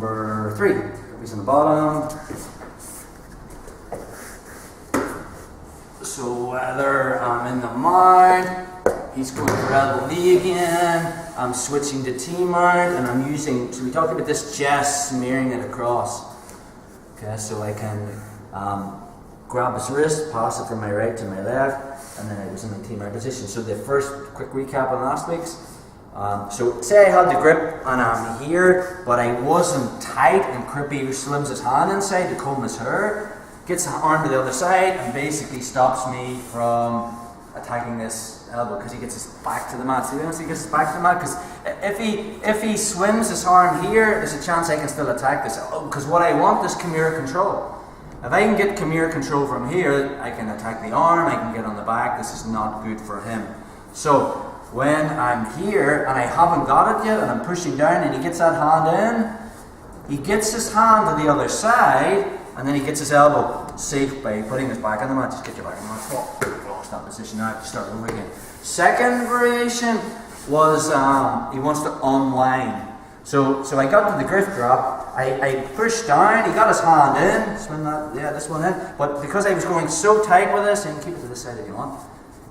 number 3. He's on the bottom. So whether I'm in the mount, he's going for elbow knee again, I'm switching to T-mount, and I'm using, so we talked about this chest, smearing it across. Okay, so I can grab his wrist, pass it from my right to my left, and then I was in my T-mount position. So the first quick recap on last week's. So say I had the grip and I'm here, but I wasn't tight, and Crippy slims his hand inside to comb his hair, gets the arm to the other side, and basically stops me from attacking this elbow because he gets his back to the mat. See, once he gets his back to the mat, because if he swims his arm here, there's a chance I can still attack this. Because what I want is Kimura control. If I can get Kimura control from here, I can attack the arm, I can get on the back. This is not good for him. So when I'm here and I haven't got it yet and I'm pushing down and he gets that hand in, he gets his hand to the other side and then he gets his elbow safe by putting his back on the mat. Just get your back on the mat. Oh, lost that position. Now I have to start over again. Second variation was he wants to unwind. So I got to the Giftwrap, I pushed down, he got his hand in, swing that, yeah, this one in, but because I was going so tight with this, and keep it to this side if you want,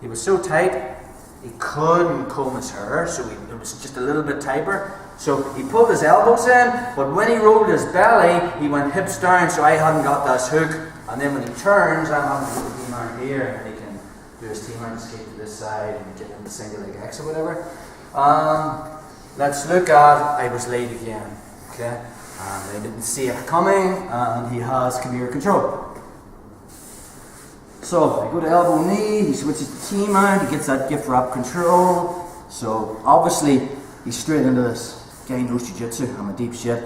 he was so tight, he couldn't comb his hair, so it was just a little bit tighter. So he pulled his elbows in, but when he rolled his belly, he went hips down, so I hadn't got this hook, and then when he turns, I'm having to put the T-mount here, and he can do his T-mount escape to this side, and get in the single leg X or whatever. Let's look at, I was late again, okay, and I didn't see it coming, and he has Kimura control. So I go to elbow knee, he switches to T-mount, he gets that Giftwrap control, so obviously he's straight into this. Guy knows jiu-jitsu, I'm a deep shit.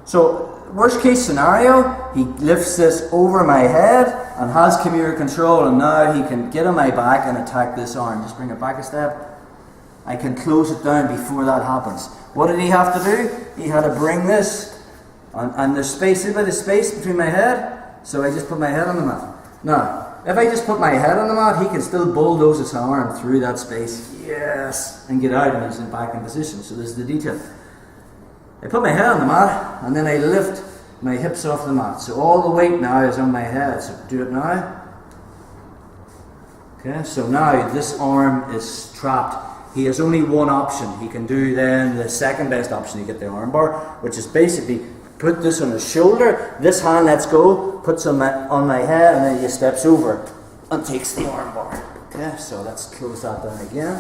So worst case scenario, he lifts this over my head and has Kimura control, and now he can get on my back and attack this arm. Just bring it back a step. I can close it down before that happens. What did he have to do? He had to bring this, and there's space, see by the space between my head? So I just put my head on the mat. Now, if I just put my head on the mat, he can still bulldoze his arm through that space. Yes! And get out and he's back in position. So this is the detail. I put my head on the mat, and then I lift my hips off the mat. So all the weight now is on my head. So do it now. Okay, so now this arm is trapped. He has only one option. He can do then the second best option to get the arm bar, which is basically put this on his shoulder, this hand lets go, puts on my head, and then he steps over and takes the arm bar. Okay, so let's close that down again.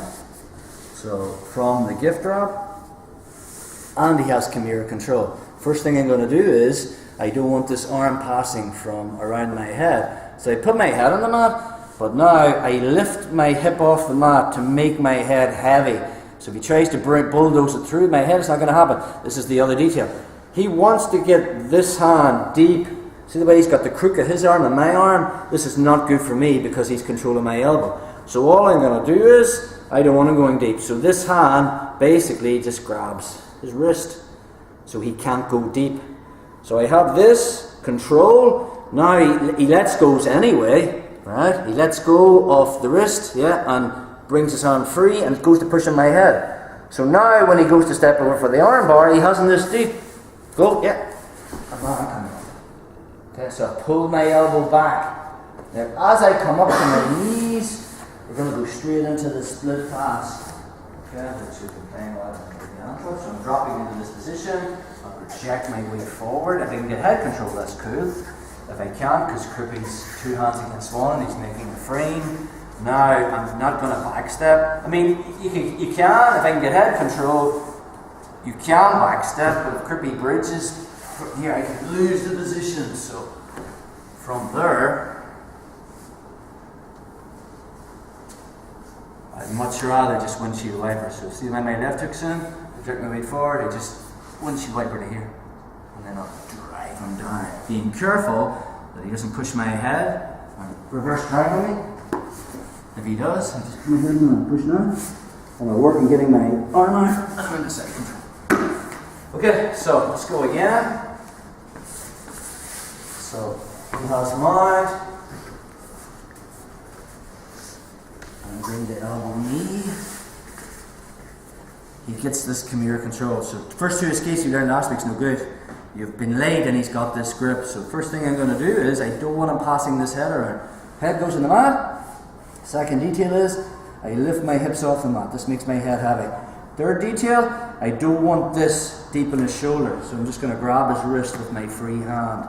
So from the Giftwrap, and he has Kimura control. First thing I'm going to do is, I don't want this arm passing from around my head. So I put my head on the mat, but now I lift my hip off the mat to make my head heavy. So if he tries to bulldoze it through my head, it's not going to happen. This is the other detail. He wants to get this hand deep. See the way he's got the crook of his arm and my arm? This is not good for me because he's controlling my elbow. So all I'm going to do is, I don't want him going deep. So this hand basically just grabs his wrist. So he can't go deep. So I have this control. Now he lets go anyway. Right, he lets go of the wrist, yeah, and brings his hand free and goes to push on my head. So now when he goes to step over for the arm bar, he hasn't this deep. Go, yeah. Okay, so I pull my elbow back. Now as I come up to my knees, we're going to go straight into the split pass. Okay, which we've been playing a lot of the ankle. So I'm dropping into this position. I'll project my weight forward. If I can get head control, that's cool. If I can't, because Crippy's two hands against one, he's making a frame. Now, I'm not going to backstep. I mean, you can, if I can get head control, you can backstep, but if Crippy bridges, here I can lose the position. So, from there, I'd much rather just windshield wiper. So, see when my left hook's in, I jerk my weight forward, I just windshield wiper to here. And then I'll drive him down. Being careful that he doesn't push my head and reverse drag on me. If he does, I just put my head in and push down. And I work on getting my arm out. And I'm in the side control. Okay, so let's go again. So he has him out. And bring the elbow knee. He gets this Kimura control. So the first two escapes we learned last week's no good. you've been laid and he's got this grip. So first thing I'm going to do is, I don't want him passing this head around. Head goes in the mat. Second detail is, I lift my hips off the mat. This makes my head heavy. Third detail, I don't want this deep in his shoulder, so I'm just going to grab his wrist with my free hand.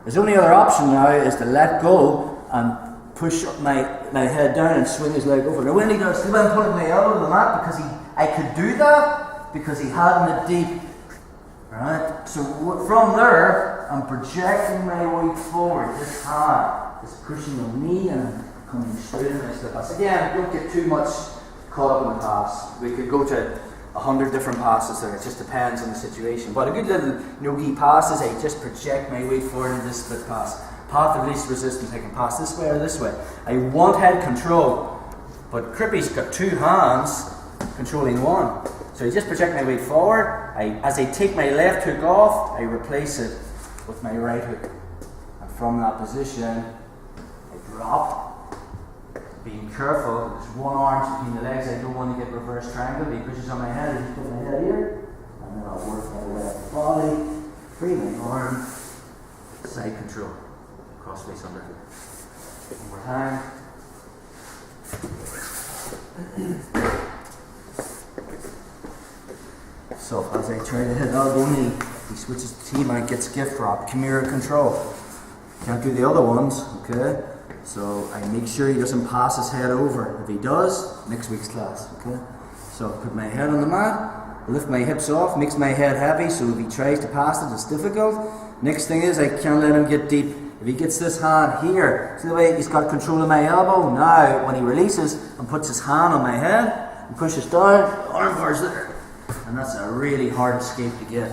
His only other option now is to let go and push my head down and swing his leg over. Now when he does, see when I'm putting my elbow to the mat, because I could do that because he hadn't it deep. Right? So from there, I'm projecting my weight forward. This hand is pushing on me and I'm coming straight in my slip pass. Again, don't get too much caught up in the pass. We could go to 100 different passes there. It just depends on the situation. But a good little no-gi pass is I just project my weight forward in this split pass. Path of least resistance. I can pass this way or this way. I want head control, but Crippy's got two hands controlling one. So I just project my weight forward. As I take my left hook off, I replace it with my right hook. And from that position, I drop. Being careful, there's one arm between the legs. I don't want to get reverse triangle. He pushes on my head, I just put my head here, and then I'll work my way up the body, free my arm, side control, cross face under. One more time. So as I try to hit elbow knee, he switches to T-mount, gets gift wrap, Chimera control. Can't do the other ones, okay? So I make sure he doesn't pass his head over. If he does, next week's class, okay? So put my head on the mat, lift my hips off, makes my head heavy, so if he tries to pass it, it's difficult. Next thing is I can't let him get deep. If he gets this hand here, see the way he's got control of my elbow? Now, when he releases and puts his hand on my head and pushes down, the arm bar's there. And that's a really hard escape to get.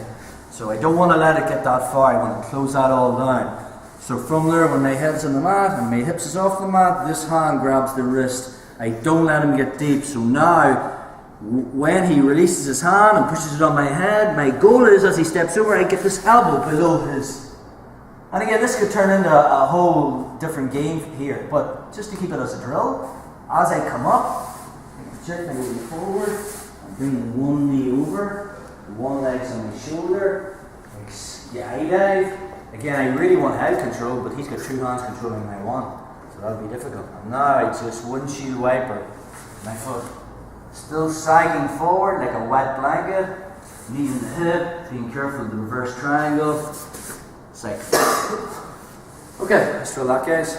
So I don't want to let it get that far. I want to close that all down. So from there, when my head's on the mat and my hips is off the mat, this hand grabs the wrist. I don't let him get deep. So now, when he releases his hand and pushes it on my head, my goal is, as he steps over, I get this elbow below his. And again, this could turn into a whole different game here. But just to keep it as a drill, as I come up, I project my weight forward. Bring one knee over, one leg's on my shoulder, sky dive. Again, I really want head control, but he's got two hands controlling my one, so that'll be difficult. And now I just windshield wiper my foot, still sagging forward like a wet blanket, knee in the hip, being careful of the reverse triangle. Psych. Okay, let's drill that, guys.